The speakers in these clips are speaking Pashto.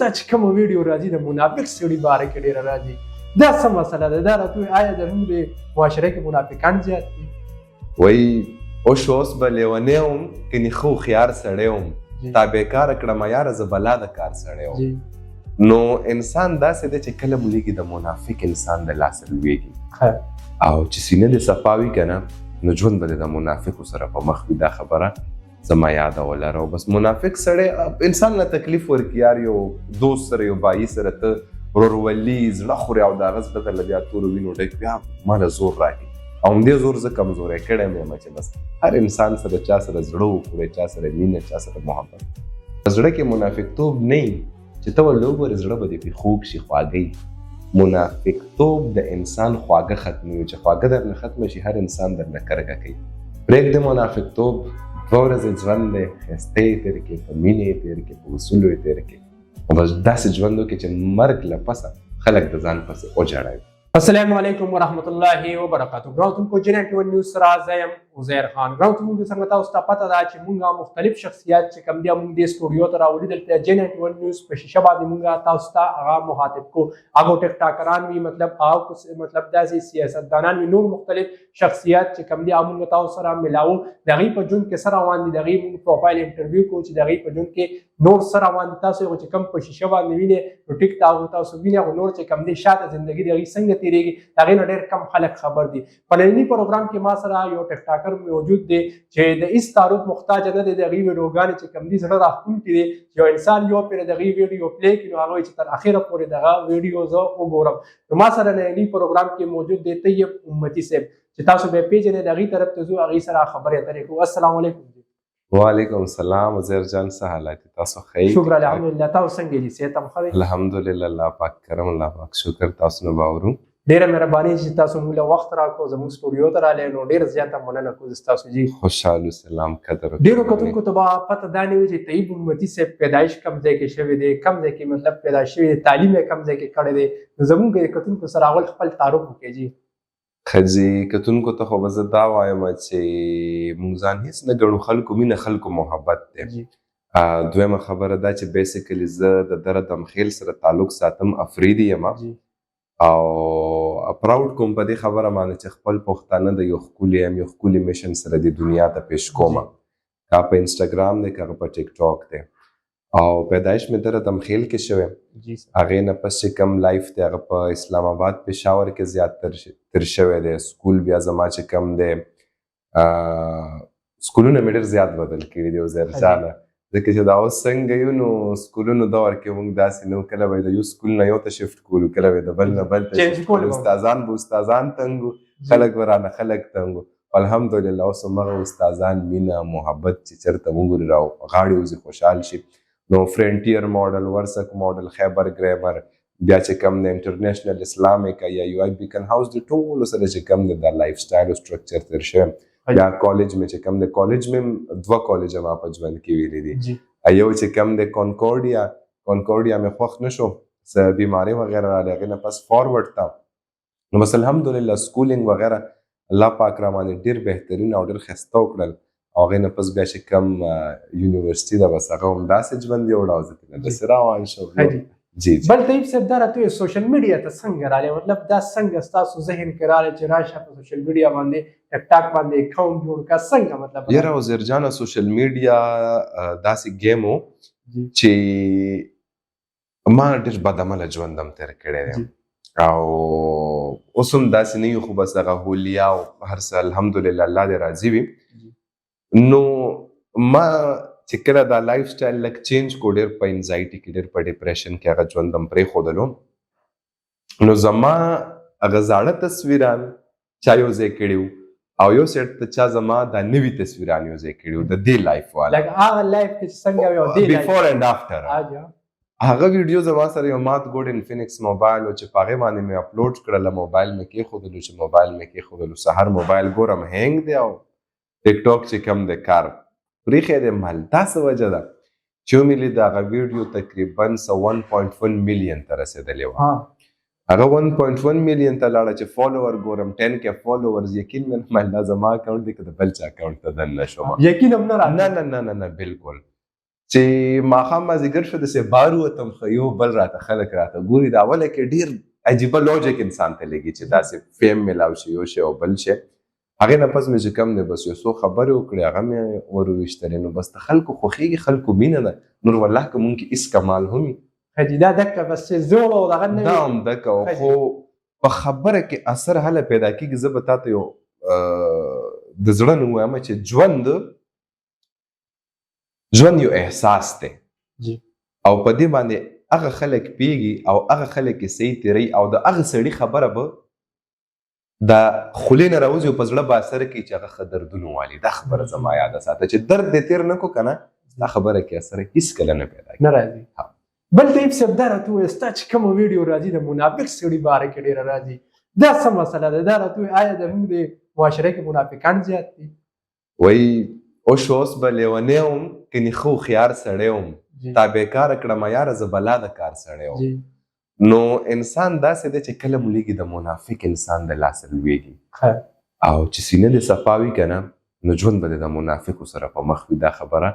دا چې کومه ویډیو راځي د منافق سړي باره کې ډېره راځي، دا څه مسله ده؟ دا راته وایي آیا زموږ د معاشره کې منافقان زیات دي؟ وایي اوس به لیونی وم کنې ښه هوښیار سړی وم تا بېکاره کړمه یاره زه بلا د کار سړی وم. نو انسان داسې دی چې کله مو لېږي د منافق انسان د لاسه لوېږي او چې سینه دې صفا وي که نه نو ژوند به د منافقو سره په مخ وي. دا خبره زما یاده ولره. او بس منافق سړی انسان له تکلیف ورکړي، یار یو دوست سره یو بایي سره ته ورورولي زړه خورې او د هغه زړه درله بیا تورو وینو ډک بیا ماله زور راکړي او همدې زور زه کمزوری کړی مې یم چې بس هر انسان سره چا سره زړه وخورې، چا سره مینه، چا سره محبت. زړه کې منافقتوب نه وي چې ته ورله وګورې زړه به دې پرې خوږ شي، خواږه. منافقتوب د انسان خواږه ختموي. چې خواږه درنه ختمه شي هر انسان درنه کرکه کوي. پرېږدې منافقتوب، 2 ورځې ژوند دی، ښایسته یې تېر کړې، په مینې یې تېر کړې، په اصولو یې تېر کړې او بس داسې ژوند وکړې چې مرګ له پسه خلک د ځان پسې وجړوي. السلام علیکم ورحمت الله وبرکاتو. ګرانو جنټ ون نیوز سره زه یم عزیر خان. ګرانو موږ څنګه تاسو ته پته ده چې موږ مختلف شخصیات چې کوم دي موږ دې سټوډیو ته راوړي دلته جنټ ون نیوز په شیشه باندې موږ تاسو ته هغه مخاطب کو هغه ټیک ټاکران وي مطلب داسې سیاستدانان وي نور مختلف شخصیات چې کوم دي موږ تاسو سره ملاو د هغې په ژوند کې څه روان دي د هغې موږ پروفایل انټرویو کوو چې د هغې په ژوند کې نور څه روان دي. تاسو چې کوم په شیشه باندې وینئ نو ټیک ټاک تاسو وینئ او نور چې کوم دی شاته زندګي د هغې څنګه تېرېږي د هغې نه ډېر کم خلک خبر دي. په ننني پروګرام کې ما سره یو ټیک ټاکر موجود دی چې د هېڅ تعارف محتاج نه دی. د هغې ویډیوګانې چې کوم دي زړه راښکونکي دي. یو انسان یو پرې د هغې ویډیو پلی کړي نو هغه وایي چې تر اخره پورې د هغه ویډیو زه وګورم. نو ما سره ننني پروګرام کې موجود دی طیب امتي صاحب چې تاسو به یې پېژنئ. د هغې طرف ته ځو هغې سره خبرې اترې کوو. السلام علیکم. وعلیکم السلام. عزیر جان څه حالات دي؟ تاسو ښه یې؟ شکر الحمدلله. تاسو څنګه دي؟ صحت هم ښه دی؟ الحمدلله. الله پاک کرم، الله پاک شکر. تاسو نه به اورو. ډېره مهرباني چې تاسو موږ له وخت راکړو زموږ سټوډیو ته راغلی نو ډېره زیاته مننه کوو ستاسو جي. خوشحال سلام قدر. ډېرو کتونکو ته به پته دا نه وي چې طیب امتي صاحب پیدایش کوم ځای کې شوی دی، کوم ځای کې مطلب پیدا شوی دی، تعلیم یې کوم ځای کې کړی دی. نو زموږ کتونکو سره اول خپل تعارف وکړئ جي. ښځې کتونکو ته خو به زه دا وایم چې موږ ځان هېڅ نه ګڼو، خلکو مینه، خلکو محبت دی. دویمه خبره دا چې بیسیکلي زه د دره دمخیل سره تعلق ساتم، افریدي یم او پراوډ کوم په دې خبره باندې چې خپل پښتانه د یو ښکلي یم، یو ښکلي میشن سره دې دنیا ته پیش کومه. که په انسټاګرام دی که په ټیک ټاک دی. او پیدایش مې دره دمخیل کې شوی، هغې نه پس چې کوم لایف دی هغه په اسلام آباد پېښور کې زیات تر شوی دی. سکول بیا زما چې کوم دی سکولونه مې ډېر زیات بدل کړي دي عزیر جانه، ځکه چې دا اوس څنګه یو نو سکولونو دور کې موږ داسې نه وو. کله به د یو سکول نه یو ته شفټ کولو، کله به د بل نه بل ته شفټ کولو. استادان به استادان تنګ وو، خلک به رانه خلک تنګ وو. الحمدلله اوس همغه استادان مینه محبت چې چېرته وګوري راغاړې وځي خوشحال شي. نو فرنټیر ماډل، ورسک ماډل، خیبر ګریمر، بیا چې کوم د انټرنیشنل اسلامیک یا یو آی بیکن هاوس د ټولو سره چې کوم د لایف سټایل او سټرکچر تېر شوی. بیا کالج مې چې کوم د کالج مې 2 کالجه ما په ژوند کې ویلي دي. یو چې کوم د کانکورډیا مې خوښ نه شو، څه بیمارۍ وغیره راغلی، هغې نه پس فارورډ ته نو بس الحمدلله سکولینګ وغیره الله پاک را باندې ډېر بهترین او ډېر ښایسته وکړل. او هغې نه پس بیا چې کوم یونیورسټي ده بس هغه هم داسې ژوند یې وړه او زه ترې داسې روان شوم. بل طیب صاحب دا راته وایي سوشل میډیا ته څنګه راغلی؟ مطلب دا څنګه ستاسو ذهن کې راغلی چې راشه په سوشل میډیا باندې ټک ټاک باندې اکاونټ جوړ کړه؟ څنګه مطلب؟ یاره عزیر جانه سوشل میډیا داسې ګیم و چې ما ډېر بدعمله ژوند هم تېر کړی دی او اوس هم داسې نه یو، خو بس دغه هولیا او هر څه الحمدلله الله دې راضي وي. نو ما چې کله دا لایف سټایل لږ چینج کو، ډېر په انزایټي کې، ډېر په ډپریشن کې هغه ژوند هم پرېښودلو. نو زما هغه زاړه تصویران چا یو ځای کړي وو او یو سیټ ته چا زما دا نوي تصویران یو ځای کړي وو د دې لایف والا، هغه لایف کې چې څنګه وي او دې بیفور اینډ آفټر. هغه ویډیو زما سره یو مات ګوډ انفینکس موبایل و چې په هغې باندې مې اپلوډ کړله. موبایل مې کېښودلو چې موبایل مې کېښودلو سهار موبایل ګورم هینګ دی او ټیک ټاک چې کوم دی کار پرېښی دی. مال دا څه وجه ده چې ومې لید هغه ویډیو تقریبا 1.1 میلیون ته رسېدلې وه. هغه 1.1 میلیون ته لاړه چې فالوور ګورم 10K فالوورز. یقین مې نه دا زما اکاونټ دی که د بل چا اکاونټ ته دننه شوم. یقین هم نه راغلی؟ نه بالکل. چې ماښام مازدیګر شو داسې بار ووتم خو یو بل راته خلک راته ګوري د اوله کې ډېر عجیبه لوجیک انسان ته لګي چې داسې فیم میلاو شي یو شی او بل شی هغې نه پس مې چې کم دی بس یو څو خبرې وکړې هغه مې ور وویشتلې نو بس د خلکو خوښېږي خلکو مینه ده نور والله که مونږ کې هېڅ کمال هم وي حاجي دا دکه بس چې زوړ او دغه نه دا هم دکه خو په خبره کې اثر هله پیدا کېږي زه به تا ته یو د زړه نه ووایم چې ژوند یو احساس دی او په دې باندې هغه خلک پیږي او هغه خلک یې صحیح تیروي او د هغه سړي خبره به د خولې نه راوځي او په زړه به اثر کوي چې هغه ښه دردونه والي دا خبره زما یاده ساته چې درد دې تېر نه کړو که نه دا خبره کې اثر هېڅکله نه پیدا نه راځي. بل طیب صاحب دا راته ووایه ستا چې کومه ویډیو راځي د منافق سړي باره کې ډېره راځي دا څه مسله ده دا راته ووایه آیا زموږ د معاشره کې منافقان زیات دي؟ وایي اوس به لیونی وم کنې ښه هوښیار سړی وم تا بېکاره کړمه یاره زه بلا د کار سړی وم نو انسان داسې دی چې کله مو لږي د منافق انسان د لاسه لویږي او چې سینه دې صفا وي که نه نو ژوند به د منافقو سره په مخ وي دا خبره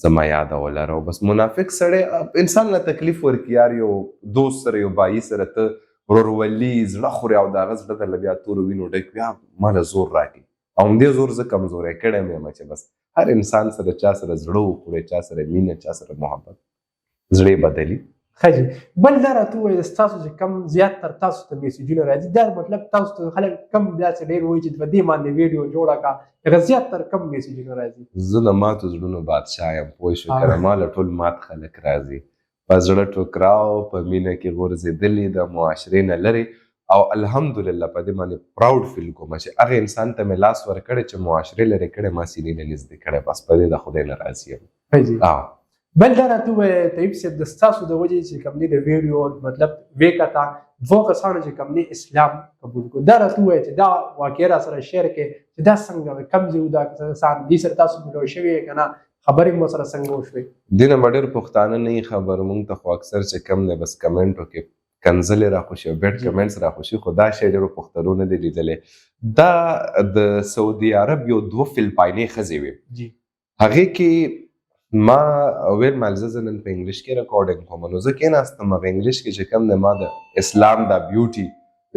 زما یاده ولره او بس منافق سړی انسان له تکلیف ورکړي یار یو دوست سره یو بایي سره ته ورورولي زړه خوري او د هغه زړه درله بیا تورو وینو ډک بیا ماله زور راکړي او همدې زور زه کمزوری کړی مې یم چې بس هر انسان سره چا سره زړه وخوري چا سره مینه چا سره محبت زړه بدلي خجي بل دا راته ووایه ستاسو چې کم زیاتتر تاسو ته میسیجونه راځي دا مطلب تاسو ته خلک کم داسې ډېر وایي چې په دې باندې ویډیو جوړه کړه هغه زیاتتر کم میسیجونه راځي زه د ماتو زړونو بادشاه یم پوه شوې که نه ما له ټول مات خلک راځي په زړه ټوکراو په مینه کې غورځېدلي د معاشرې نه لرې او الحمدلله په دې باندې پراوډ فیل کوم چې هغه انسان ته مې لاس ورکړی چې معاشرې لرې کړی ما سینې نه نږدې کړی بس په دې د خدای نه راضي یم بل دا راته ووایه طیب صاحب د ستاسو د وجې چې کوم دی د ویډیو مطلب وې کته دوه کسانو چې کوم دی اسلام قبول کړو دا راته ووایه چې دا واقعه را سره شیر کې چې دا څنګه کم ځای دا کسان دې سره تاسو ملو شوي که نه خبرې مو سره څنګه وشوې دې نه به ډېر پښتانه نه خبر مونږ ته خو اکثر چې کم دی بس کمنټو کې کنځلې راخوشي او بیډ کمنټس راخوشي خو دا شی ډېرو پښتنو نه دی لیدلی دا د سعودي عرب یو دوه فلپاینۍ ښځې وې هغې کې ما ویل مالزه زه نن په انګلیش کې ریکارډینګ کوم نو زه کېناستم هغه انګلیش کې چې کوم دی ما د اسلام دا بیوټي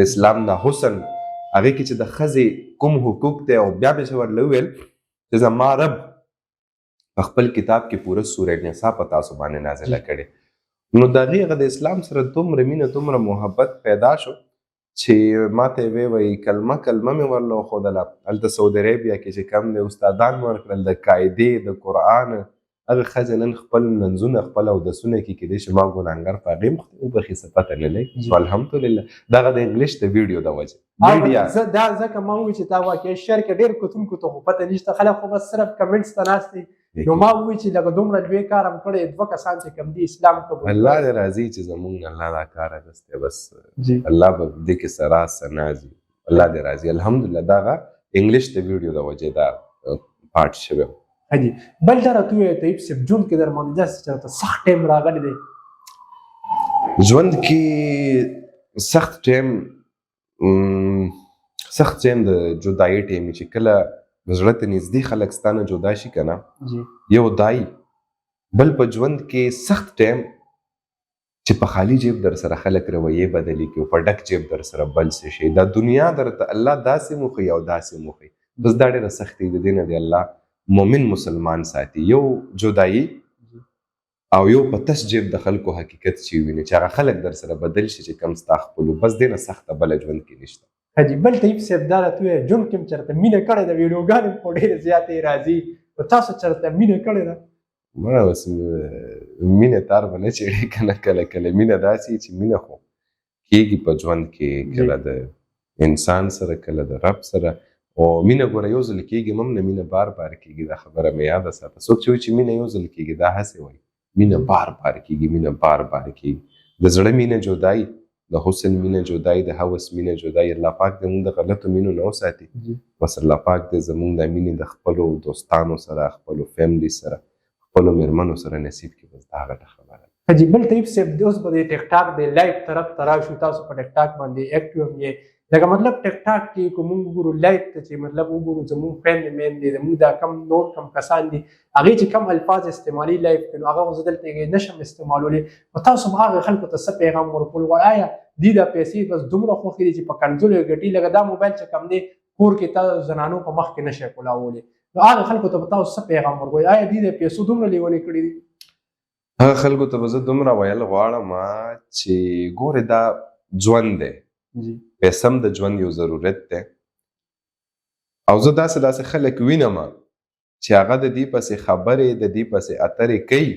د اسلام دا حسن هغې کې چې د ښځې کوم حقوق دی او بیا به چې ورله وویل چې زما رب په خپل کتاب کې پوره سوره نساء په تاسو باندې نازله کړې نو د هغې هغه د اسلام سره دومره مینه دومره محبت پیدا شو چې ما ته یې وایي کلمه مې ورله وښودله هلته سعودي عربیا کې چې کوم دی استادان مې ورکړل د قاعدې د قرآن هغه ښځې نن خپل منځونه خپل اودسونه کې کېدای شي ما ګناهګار په هغې مخ وبخي څه پته نه لګي نو الحمدلله دغه د انګلیش د ویډیو د وجې دا ځکه ما ووایي چې دا واقعي شعر کې ډېر کتونکو ته خو پته نشته خلک خو بس صرف کمنټس ته ناست دي نو ما ووایي چې لکه دومره لوی کار هم کړی دوه کسان چې کوم دي اسلام قبول الله دې راضي چې زمونږ نه الله دا کار اخیستی بس الله به دې کې څه راز څه ناز وي الله دې راضي الحمدلله دغه انګلیش د ویډیو د وجې دا پارټ شوی حاجي بل دا راته ووایه طیب صاحب ژوند کې در باندې داسې چې راته سخت ټایم راغلی دی ژوند کې سخت ټایم د جدایي ټایم چې کله د زړه ته نږدې خلک ستا نه جدا شي که نه یو دای بل په ژوند کې سخت ټایم چې په خالي جیب در سره خلک رویې بدلي کړي او په ډک جیب در سره بل څه شي دا دنیا درته الله داسې موښي او داسې موښي بس دا ډېره سختي د دې نه دی الله مومن مسلمان ساتي یو جدایي او یو په تش جیب د خلکو حقیقت چې ویني چې هغه خلک در سره بدل شي چې کم ستا خپلو بس دې نه سخته بله ژوند کې نشته حاجي بل طیب صاحب دا راته ووایه ژوند کې هم چېرته مینه کړې ده ویډیوګانې خو ډېرې زیاتې راځي په تاسو چېرته مینه کړې ده مړه اوس مینې تار به نه چېړې که نه کله کله مینه داسې چې مینه خو کېږي په ژوند کې کله د انسان سره کله د رب سره او مینه ګوره یو ځل کېږي هم نه مینه بار کېږي دا خبره مې یاده ساته څوک چې وایي چې مینه یو ځل کېږي دا هسې وایي مینه بار کېږي مینه بار کېږي د زړه مینه جدایي د حسن مینه جدایي د هوس مینه جدایي الله پاک دې موږ د غلطو مینو نه وساتي بس الله پاک دې زموږ د مینې د خپلو دوستانو سره خپلو فیملي سره خپلو مېرمنو سره نصیب کړي بس دا غټه خبره حاجي بل طیب صاحب اوس به د ټیک ټاک د لایف طرف ته راشو تاسو په ټیک ټاک باندې اکټیو هم یې لکه مطلب ټیک ټاک کې کوم وګورو لایف ته چې مطلب وګورو زموږ خویندې میندې زموږ دا کم نور کم کسان دي هغې چې کم الفاظ استعمالي لایف کې نو هغه زه دلته نشم استعمالولی نو تاسو به هغه خلکو ته څه پیغام ورکول غواړئ آیا دوی دا پیسې بس دومره خوښې دي چې په کنځلو یې ګټي لکه دا موبایل چې کم دی کور کې تاسو زنانو په مخ کې نشئ کولاولی نو هغه خلکو ته به تاسو څه پیغام ورکوئ آیا دوی د پیسو دومره لیونې کړي دي هغه خلکو ته به زه دومره ویل غواړم چې ګورې دا ژوند دی پیسه هم د ژوند یو ضرورت دی او زه داسې خلک وینم چې هغه د دې پسې خبرې د دې پسې اترې کوي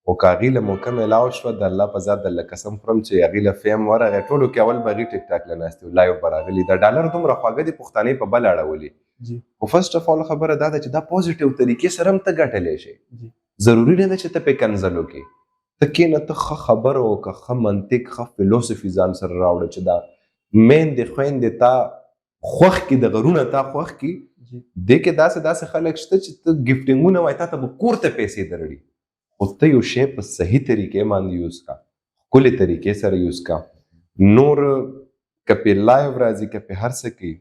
خو که هغې له موقع میلاو شوه د الله په ذات درله قسم خورم چې هغې له فیم ورغی ټولو کې اول به هغې ټیک ټاک له ناستې وو لایو به راغلي د ډالر دومره خواږه دي پښتانې په بل اړولي خو فرسټ اف اول خبره دا ده چې دا پوزیټیو طریقې سره هم ته ګټلی شي ضروري نه ده چې ته پې کنځل وکړې ته کښېنه ته ښه خبره وکړه ښه منطق ښه فلوسفي ځان سره راوړه چې دا میندې خویندې تا خوښ کړي د غرونه تا خوښ کړي دې کې داسې خلک شته چې ته ګفټینګونه وایي تا ته به کور ته پیسې درړي خو ته یو شی په صحیح طریقې باندې یوز کا ښکلې طریقې سره یوز کا نور که پې لایو راځي که پې هر څه کوي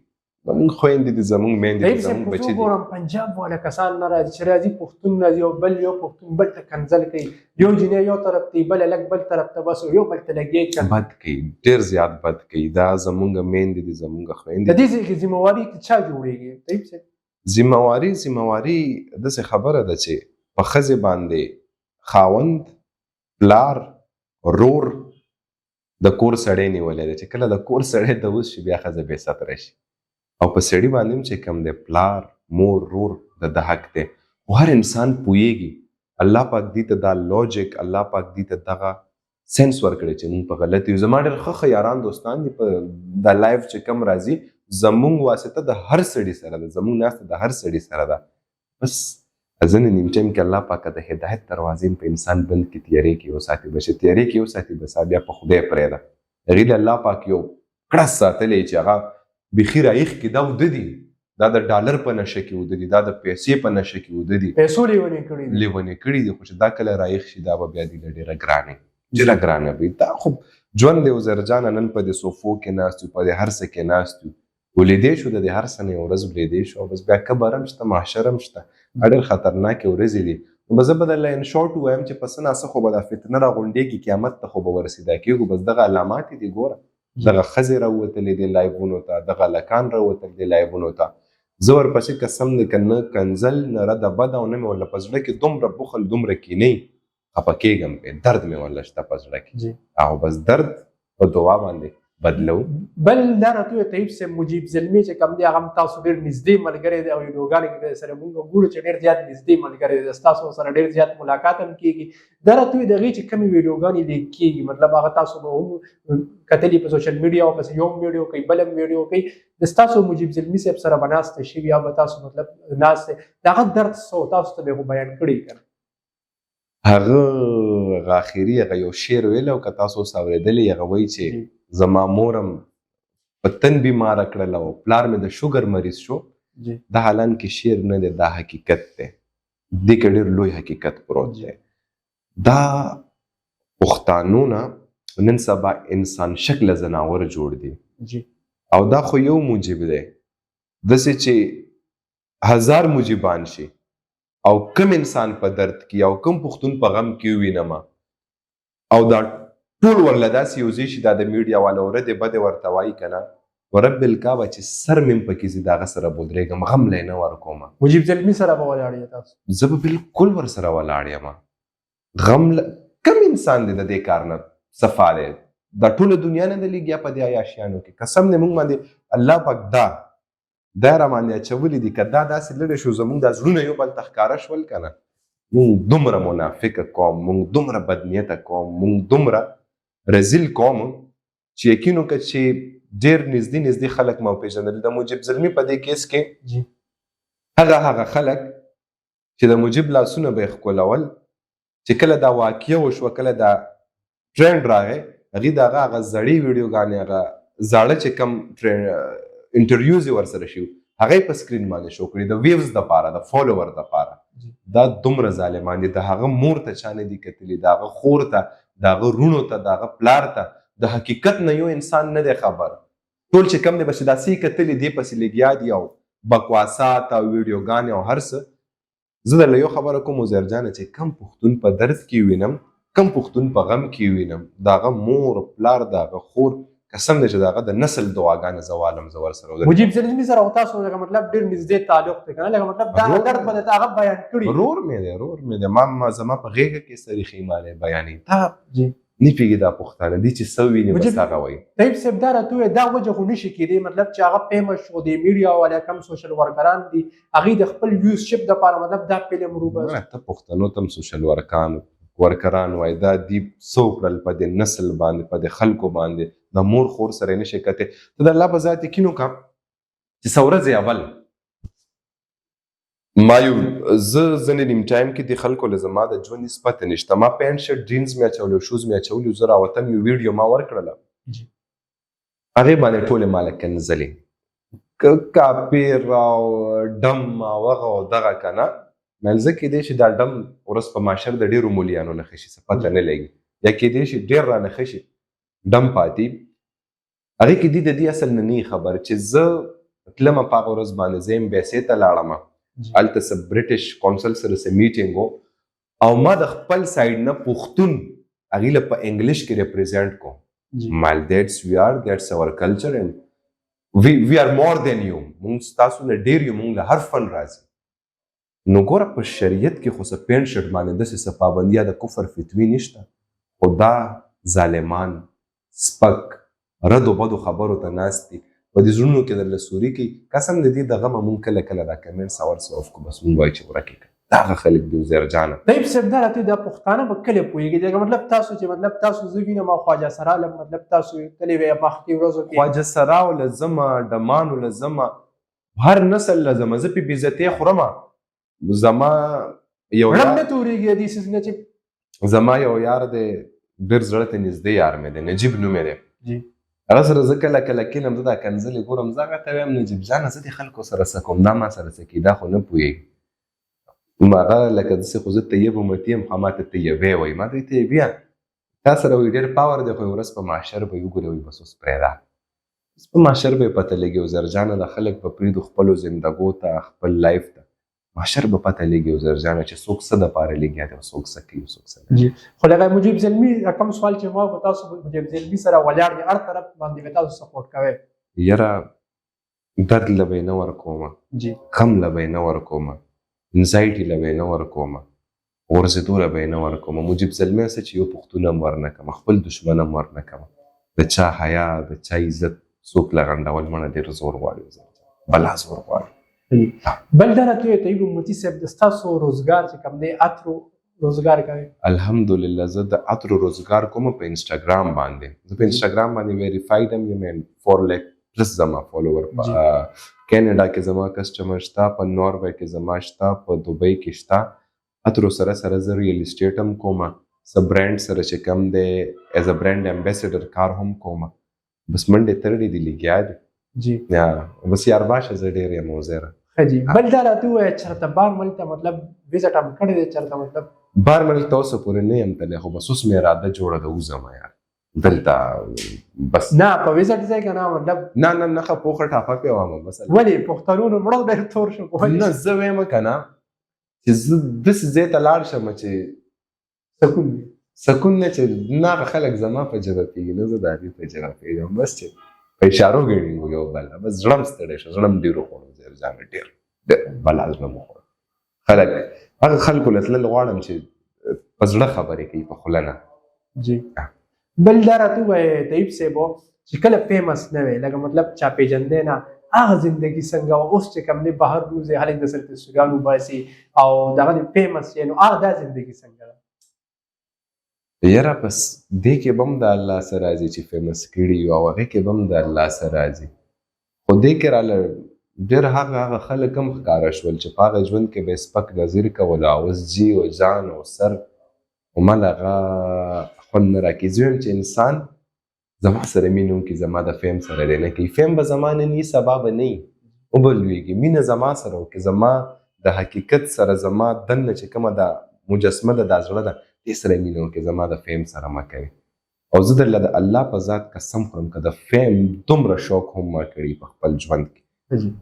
زموږ خویندې دي زموږ میندې دي زموږ بچې دي ګورم پنجاب والا کسان نه راځي چې راځي پښتون راځي او بل یو پښتون بل ته کنځل کوي یو جینۍ یو طرف ته بل هلک بل طرف ته بس یو بل ته لګېږي بد کوي ډېر زیات بد کوي دا زموږ میندې دي زموږ خویندې د دې ځای کې ذمهواري چا جوړېږي طیب صاحب ذمهواري داسې خبره ده چې په ښځې باندې خاوند پلار رور د کور سړی نیولی دی چې کله د کور سړی د اوس شي بیا ښځه بې ستره شي او په سړي باندې هم چې کوم دی پلار مور رور د حق دی خو هر انسان پوهیږي الله پاک دې ته دا لوجیک الله پاک دې ته دغه سینس ورکړی چې موږ په غلط یو زما ډېر ښه یاران دوستان دي په دا لایف چې کم راځي زموږ واسطه د هر سړي سره ده زموږ ناسته د هر سړي سره ده بس ځینې نیم ټایم کې الله پاک د هدایت دروازې په انسان بند کې تیارې کې وساتي بچې تیارې کې وساتي بس بیا په خدای پرېږده هغې له الله پاک یو کړس ساتلی چې هغه بیخي رایخ کې دا وده دي دا د ډالر په نشه کې وده دي دا د پیسې په نشه کې وده دي پیسو لیونې کړي دي خو چې دا کله رایخ شي دا به بیا دي له ډېره ګرانې ګرانه وي دا خو ژوند دی زرجانه نن په دې صوفو کې ناست یو په دې هر څه کې ناست یو ولیدې شو د دې هر څه نه یو ورځ ولیدې شو بس بیا قبر هم شته محشر هم شته ډېر خطرناکې ورځې دي نو زه به درله ان شورټ ووایم چې په څه ناڅه خو به دا فتنه راغونډېږي قیامت ته خو به ورسېدا کېږو بس دغه علامات دي ګوره دغه ښځې راووتلې دي لایوونو ته دغه هلکان راووتل دي لایوونو ته زه ورپسې قسم دی که نه کنځل نه رده بده او نه مې ورله په زړه کې دومره بخل دومره کینې خفه کېږم پې درد مې ورله شته په زړه کې او بس درد په دعا باندې بدلو بل دا راته وایي طیب صاحب مجیب زلمي چې کوم دی هغه هم تاسو ډېر نږدې ملګری دی او ویډیوګانې کې سره مونږ ګورو چې ډېر زیات نږدې ملګری دی ستاسو سره ډېر زیات ملاقات هم کېږي دا راته وایي د هغې چې کومې ویډیوګانې لیک کېږي مطلب هغه تاسو به هم کتلي په سوشل میډیا او پسې یو هم ویډیو کوي بل هم ویډیو کوي د ستاسو مجیب زلمي صاحب سره به ناسته شوي یا به تاسو مطلب ناسته د هغه درد څه تاسو ته به یې بیان کړی که هغه آخري هغه یو شعر ویلی او که تاسو اوس اورېدلی هغه وایي چې زما مورم په تن بیماره کړله او پلار مې د شوګر مریض شو دا حالان کې شعر نه دی دا حقیقت دی دې کې ډېر لوی حقیقت پروت دی دا پښتانو نه نن سبا انسان شکله ځناور جوړ دی او دا خو یو موجب دی داسې چې 1000 موجبان شي او کم انسان په درد کې او کم پښتون په غم کې وینم او دا ټول ورله داسې یو ځای شي دا د میډیا والا ورځې بدې ورته وایي که نه ورب الکعبه چې سر مې هم پکې ځي د هغه سره به ودرېږم غم لی نه ورکوم مجیب زلمي سره به ولاړ یې تاسو زه به بلکل ورسره ولاړ یم غم کم انسان دی د دې کار نه صفا دی دا ټوله دنیا نه د لګیا په دې عیاشیانو کې قسم دی موږ باندې الله پاک دا را باندې اچولي دي که دا داسې لرې شو زموږ دا زړونه یو بل ته ښکاره شول که نه موږ دومره منافقه قوم موږ دومره بدنیته قوم موږ دومره رزیل قوم چې یقین وکړه چې ډېر نږدې خلک ما وپېژندل د مجیب زلمي په دې کیس کې هغه خلک چې د مجیب لاسونه به یې ښکلول چې کله دا واقعه وشوه کله دا ټرینډ راغی هغې د هغه زړې ویډیوګانې هغه زاړه چې کوم انټرویوز یې ورسره شي هغه یې په سکرین باندې شو کړي د ویوز دپاره د فالوور دپاره دا دومره ظالمان دي د هغه مور ته چا نه دي کتلي د هغه خور ته د هغه رونو ته د هغه پلار ته د حقیقت نه یو انسان نه دی خبر ټول چې کم دی به چې داسې کتلي دې پسې لګیا دي او بکواسات او ویډیوګانې او هر څه. زه درله یو خبره کوم عزیر جانه چې کم پښتون په درد کې وینم، کم پښتون په غم کې وینم، د هغه مور پلار د هغه خور قسم دی چې د هغه د نسل دعاګانې زه والم زه ورسره. مجیب زلمي سره تاسو لکه مطلب ډېر نږدې تعلق دی که نه، لکه مطلب دا درد به درته هغه بیان کړي. ورور مې دی ما زما په غېږه کې سریښې مالې بیانې تا نه پوهېږي دا پښتانه دي چې څه ویني بس هغه وایي. طیب صاحب دا راته ووایه دا وجه خو نشي کېدی مطلب چې هغه فیمس شو د میډیا والا کم سوشل ورکران دي هغوی د خپل ویوزشپ دپاره مطلب دا فلم روبس ته پښتنو ته هم سوشل ورکران وایي دا دي څه وکړل په دې نسل باندې په دې خلکو باندې د مور خور سره یې نشي کتې. ته د الله په ذات یقین وکړه چې څه ورځې اول ما یو زه ځینې نیم ټایم کې د خلکو له زما د ژوند هېڅ پته نشته. ما پینټ شرټ جینز مې اچولي شوز مې اچولي زه راوتم یو ویډیو ما ورکړله هغې باندې ټولې ما لکه کنځلې کاپیر او ډم او هغه او دغه که نه مل زه کېدی شي دا ډم ورځ په معاشر د ډېرو مولیانو نښه شي څه پته نه لګي یا کېدی شي ډېر را نښه شي ډم پاتې هغې کې د دې اصل نه نه خبر چې زه تلمه په هغه ورځ باندې زه امبیسۍ ته لاړم هلته څه برټش کونسل سره څه میټینګ و او ما د خپل سایډ نه پښتون هغې له په انګلیش کې ریپرزینټ کو مال دیټس وی آر دیټس اور کلچر اینډ وی آر مور دین یو مونږ ستاسو نه ډېر یو مونږ له هر فن راځي. نو ګوره په شریعت کې خو څه پینټ شرټ باندې داسې څه پابندیا د کفر فتوی نشته خو دا ظالمان سپک ردو بدو خبرو ته ناست دي په دې زړونو کې درله سوري کوي قسم د دې د غمه مونږ کله کله دا کمنټس اورسو کو بس مونږ وایو چې ورکې دا هغه خلک دي عزیر جانه. طیب صاحب دا راته دا پښتانه به کله پوهېږي دا مطلب تاسو چې مطلب تاسو زه وینم او خواجه سرا مطلب تاسو کلې وې مخکې ورځو کې خواجه سرا لزما ډمانو لزما هر نسل لزما زه په بیزتې خورم زما یو رم نه تورېږي دې سیس نه چې زما یو یار دی ډېر زړه ته نږدې یار مې دی نجیب نوم یې دی هغه سره زه کله کله کینم زه دا کنځلې ګورم زه هغه ته وایم نجیب جانه زه د خلکو سره څه کوم دا ما سره څه کي دا خو نه پوهېږي هغه لکه داسې خو زه طیب امتي یم خو ما ته طیبې وایي ما ته طیبیه تا سره وایي ډېر پاور دی خو یو ورځ په محشر به یې وګورې وایي بس اوس پرېږده په محشر به یې پته لګي عزیر جانه د خلک به پرېږدو خپلو زندګو ته خپل لایف ته محشر به پته لګي عزیر جانه چې څوک څه دپاره لګیا دی او څوک څه کوي څوک څه نه خو لکه مجیب زلمي کوم سوال چې ما به تاسو مجیب زلمي سره ولاړ دي هر طرف باندې به تاسو سپورټ کوئ یاره درد له به یې نه ورکومه غم له به یې نه ورکومه انزایټي له به یې نه ورکومه غورځېدو له به یې نه ورکومه مجیب زلمي څه چې یو پښتون هم ورنه کړمه خپل دښمن هم ورنه کړمه د چا حیا د چا عزت څوک له غنډول مړه ډېر زور غواړي بلا زور غواړي. بل دا راته وایه طیب امتي صاحب د ستاسو روزګار چې کوم دی اترو روزګار کوئ؟ الحمدلله زه د اترو روزګار کوم په انسټاګرام باندې زه په انسټاګرام باندې ویریفاید یم یم 4 لک پلس زما فالوور په کینیډا کې زما کسټمر شته په ناروې کې زما شته په دوبۍ کې شته اترو سره سره زه ریل اسټیټ هم کوم څه برانډ سره چې کم دی ایز ا برانډ امبیسډر کار هم کوم بس منډې ترړې دي لګیا دي یا بس یار باشه زه ډېر یم عزیره. ښه جي بل دا راته ووایه چېرته بارمل ته مطلب وزټ هم کړی دی چېرته مطلب بارمل ته اوسه پورې نه یم تللی خو بس اوس مې اراده جوړه ده وځم یار دلته بس نه په وزټ ځای که نه مطلب نه ښه پوخه ټاپه پې وم بس ولې پښتنو نو مړه ډېر تور شو نه زه وایم که نه چې زه داسې ځای ته لاړ شم چې سکون نه چې نه هغه خلک زما په ژبه پوهېږي نه زه د هغې په ژبه پوهېږم بس چې په اشارو ګڼېږو یو بل بس زړه م ستړی شو زړه م ډېر وخوړو زیر جانه ډېر بلا زړه م وخوړو خلک هغه خلکو له تلل غواړم چې په زړه خبرې کوي په خوله نه. بل دا راته ووایه طیب صاحب چې کله فیمس نه وی لکه مطلب چا پېژندی نه هغه زندګي څنګه وه اوس چې کوم دی بهر وځې خلک د سرټیفیکټان وباسي او دغه دی فیمس یې نو هغه دا زندګي څنګه ده؟ یاره بس دې کې به هم د الله څه راځي چې فیمس کړي یو او هغې کې به هم د الله څه راځي خو دې کې راله ډېر هغه خلک هم ښکاره شول چې په هغه ژوند کې به یې سپک نظیر کول او اوس جي او ځان او سر ومل هغه خوند نه راکړي زه وایم چې انسان زما سره مینه وکړي زما د فیم سره دی نه کوي فیم به زما نه ني سبا به نه وي وبه لویږي مینه زما سره وکړي زما د حقیقت سره زما دننه چې کومه دا مجسمه ده دا زړه ده دې سره مینه وکړي زما د فیم سره مه کوي او زه درله د الله په ذات قسم خورم که د فیم دومره شوق هم ما کړي په خپل ژوند کې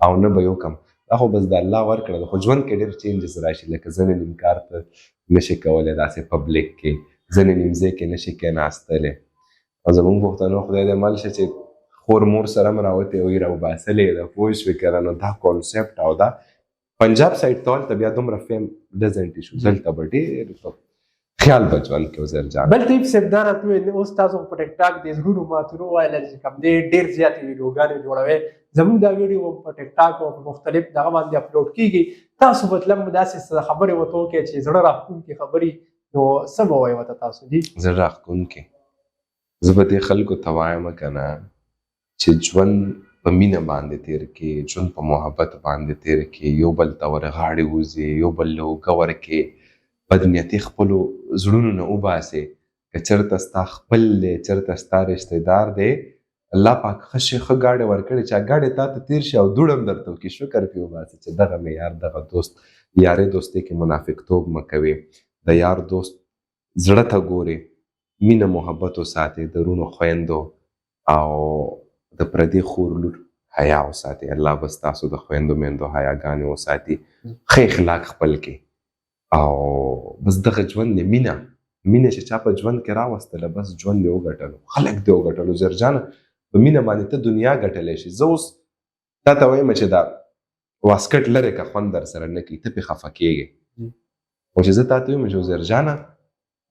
او نه به یو کم دا خو بس د الله ورکړه ده خو ژوند کې ډېر چینجز راشي لکه ځینې نیم کار ته نشي کولی داسې پبلیک کې ځینې نیم ځای کې نشي کېناستلی او زمونږ پښتنو خدای دې مل شه چې خور مور سره م راوتې وي راوباسلې ده پوه شوې که نه نو دا کانسپټ او دا پنجاب سایډ ته هلته بیا دومره فیم ډزنټ ایشو دلته به ډېر خیال به ژوند کې وزر جان بل طیب صاحب دا راته وویل اوس تاسو په ټیک ټاک د زړونو ماتونو وایله چې کوم دی ډېر زیاتې ویډیوګانې جوړوئ زموږ دا ویډیو په ټیک ټاک او په مختلف دغه باندې اپلوډ کېږي تاسو مطلب داسې خبرې ورته وکړئ چې زړه راښکونکې خبرې نو څه به وایي ورته تاسو جي زړه راښکونکې زه به دې خلکو ته وایم که نه چې ژوند په مینه باندې تېر کړي ژوند په محبت باندې تېر کړي یو بل ته ورغاړې وځي یو بل له اوږه ورکړي بدنیتي خپلو زړونو نه وباسې که چېرته ستا خپل دی چېرته ستا رشته دار دی الله پاک ښه ګاډی ورکړې چې ګاډی تا ته تېر شي او دوړ هم درته وکړي شکر پرې وباسې چې دغه مې یار دغه دوست یارۍ دوستۍ کې منافقتوب مه کوې د یار دوست زړه ته ګورې مینه محبت وساتې د رونو خویندو او د پردي خور لور حیا وساتې الله به ستاسو د خویندو میندو حیاګانې وساتي ښه اخلاق خپل کې او بس دغه ژوند دی مینه چې چا په ژوند کې راوستله بس ژوند دی وګټلو خلک دی وګټلو زرجانه په مینه باندې ته دنیا ګټلی شي زه اوس تا ته وایم چې دا واسکټ لرې که خوند در سره نه کوي ته پرې خفه کېږې خو چې زه تا ته وایم چې زرجانه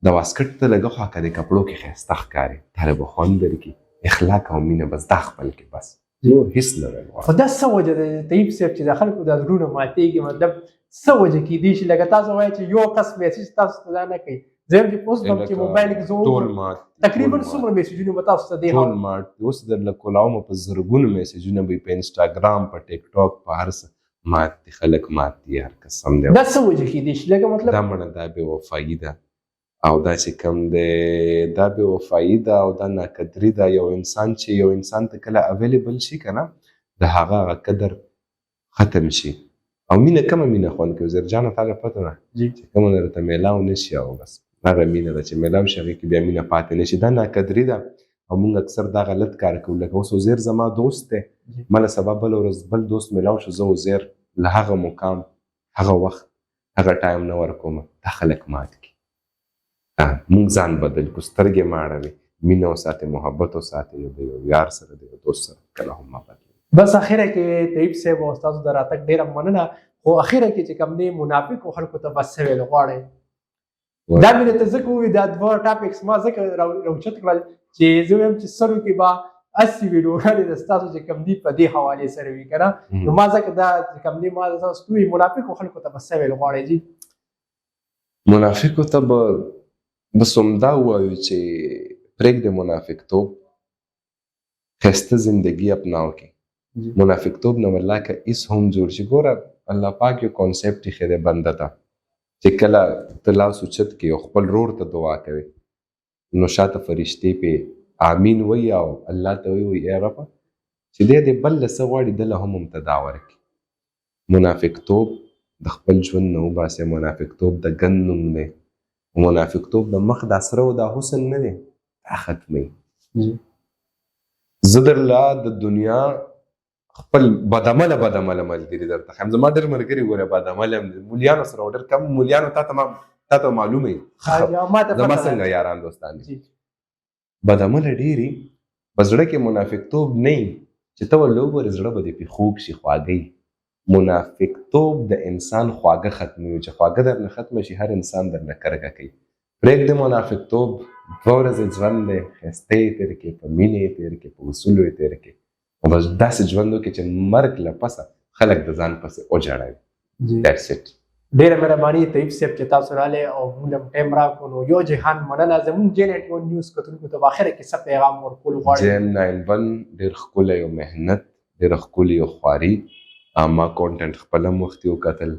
د واسکټ ته لږه خوا که د کپړو کې ښایسته ښکارې تا له به خوند درکړي اخلاق او مینه بس دا خپل کې بس نور هېڅ نه غواړم خو دا څه وجه ده طیب صاحب چې د خلکو دا زړونه ماتېږي مطلب څه وجه کېدی شي لکه تاسو وایئ چې یو کس میسج تاسو ته دا نه کوي زه یم چې اوس هم چې موبایل کې زه ټول مات تقریبا څومره میسجونه به تاسو ته دی ټول مات اوس درله کولاوم په زرګونو میسجونه به په انسټاګرام په ټیک ټاک په هر څه مات دي خلک مات دي هر قسم دی دا څه وجه کېدی شي لکه مطلب دا مړه دا بې وفایي ده او دا چې کوم دی دا بې وفایي ده او دا ناقدري ده یو انسان چې یو انسان ته کله اویلیبل شي که نه د هغه قدر ختم شي او مینه کومه مینه خوند کوي زرجانه تا له پته ده چې کومه درته میلاو نه شي او بس هغه مینه ده چې میلاو شي هغې کې بیا مینه پاتې نه شي دا ناقدري ده او موږ اکثر دا غلط کار کوو لکه اوس عزیر زما دوست دی ما له سبا بل ورځ بل دوست میلاو شو زه عزیر له هغه مقام هغه وخت هغه ټایم نه ورکوم دا خلک مات کړي موږ ځان بدل کړو سترګې مه اړوې مینه وساتې محبت وساتې د یو یار سره د یو دوست سره کله هم مه بدلوي بس اخره کې طیب صاحب او تاسو د راتګ ډېره مننه خو اخره کې چې کوم دی منافقو خلکو ته بس څه ویل غواړئ دا مې درته ځکه وویل دا دوه ټاپکس ما ځکه راوچت کړل چې زه وایم چې سرو کې به 80 ویډیوګانې د ستاسو چې کوم دي په دې حوالې سره وي که نه نو ما ځکه دا چې کوم دی ما تاسو ته وویل منافقو خلکو ته بس څه ویل غواړئ جي منافقو ته به بس همدا ووایو چې پرېږدې منافقتوب ښایسته زندګي اپناو کې منافقتوب نه والله که هېڅ هم جوړ شي ګوره الله پاک یو کانسپټ ایښی دی بنده ته چې کله ته لاس اوچت کړې او خپل رور ته دعا کوې نو شاته فرشتې پې آمین وایي او الله ته وایي ای ربه چې دی دې بل له څه غواړي ده له هم ته دا ورکړي منافقتوب د خپل ژوند نه وباسئ منافقتوب د ګند نوم دی منافقتوب د مخ دا سره او دا حسن نه دی دا ختموي زه درله د دنیا خپل بدعمله ملګري درته ښیم زما ډېر ملګري ګوره بدعمله مولیانو سره ډېر کم مولیانو تا ته معلومه وي زما څنګه یاران دوستان دي بدعمله ډېرې په زړه کې منافقتوب نه وي چې ته ورله وګورې زړه به دې پرې خوږ شي خواږه منافقتوب د انسان خواږه ختموي چې خواږه درنه ختمه شي هر انسان درنه کرکه کوي پرېږدې منافقتوب 2 ورځې ژوند دی ښایسته یې تېر کړې په مینې یې تېر کړې په اصولو یې تېر کړې او بس داسې ژوند وکړي چې مرګ له پسه خلک د ځان پسې وجړوي That's it. ډېره مهرباني طیب صاحب چې تاسو راغلی او موږ هم ټایم راکړو نو یو جهان مننه زموږ J91 نیوز کتونکو ته په اخره کې څه پیغام ورکول غواړئ J91 ډېر ښکلی یو محنت ډېره ښکلې یو خواري ما کونټنټ خپله مخکې وکتل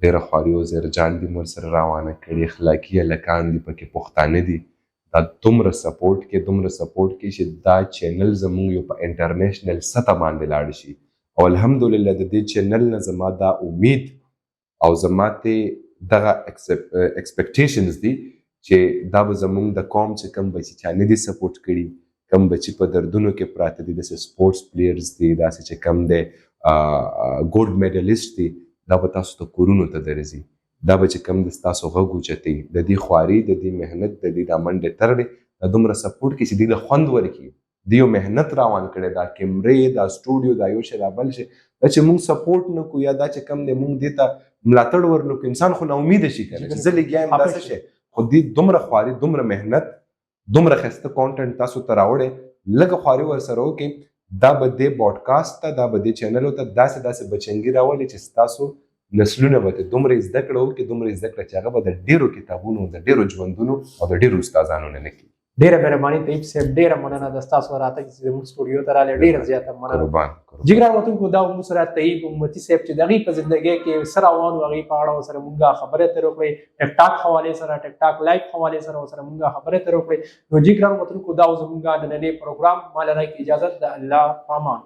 ډېره خواري او زیرجان دي مور سره روانه کړي اخلاقي هلکان دي پکې پښتانه دي دا دومره سپورټ کې چې دا چینل زموږ یو په انټرنیشنل سطح باندې لاړ شي او الحمدلله د دې چینل نه زما دا امید او زما ته دغه ایکسپیکټیشنز دي چې دا به زموږ د قوم چې کم بچي چا نه دي سپورټ کړي، کم بچي په دردونو کې پراته دي، داسې سپورټس پلیئرز دي، داسې چې کم دی ګولډ میډلیسټ دي، دا به تاسو ته کورونو ته درځي، دا به چې کم د ستاسو غږ اوچتوي، د دې خواري، د دې محنت، د دې دا منډې ترړې دا دومره سپورټ کې چې دوی له خوند ورکړي، دوی یو محنت راوان کړی، دا کیمرې، دا سټوډیو، دا یو شی دا بل شی، دا چې موږ سپورټ نه کوو یا دا چې کم دی موږ دې ته ملاتړ ورنه کړو، انسان خو ناامیده شي که نه چې زه لګیا یم دا څه شی، خو دې دومره خواري، دومره محنت، دومره ښایسته کانټینټ تاسو ته راوړی، لږه خواري ورسره وکړئ، دا به دې باډکاسټ ته، دا به دې چینلو ته داسې داسې بچنګي راولي چې ستاسو نسلونه به ته دومره زده کړه وکړي، دومره زده کړه چې هغه به د ډېرو کتابونو، د ډېرو ژوندونو او د ډېرو استادانو نه کړي. ډیره مهرباني طیب صاحب، ډیره مننه د ستاسو راتګ چې زموږ سټوډیو ته راغلی، ډیره زیاته مننه. قربان جګران وطنکو، دا مو سره طیب امتي صاحب چې د هغې په زندګۍ کې څه روان و هغې په اړه ورسره مونږ خبرې اترې وکړې، ټک ټاک حوالې سره، ټک ټاک لایف حوالې سره ورسره مونږ خبرې اترې وکړې. نو جګران وطنکو، دا زموږ نننی پروګرام. ما له رای کې اجازت، د الله پامان.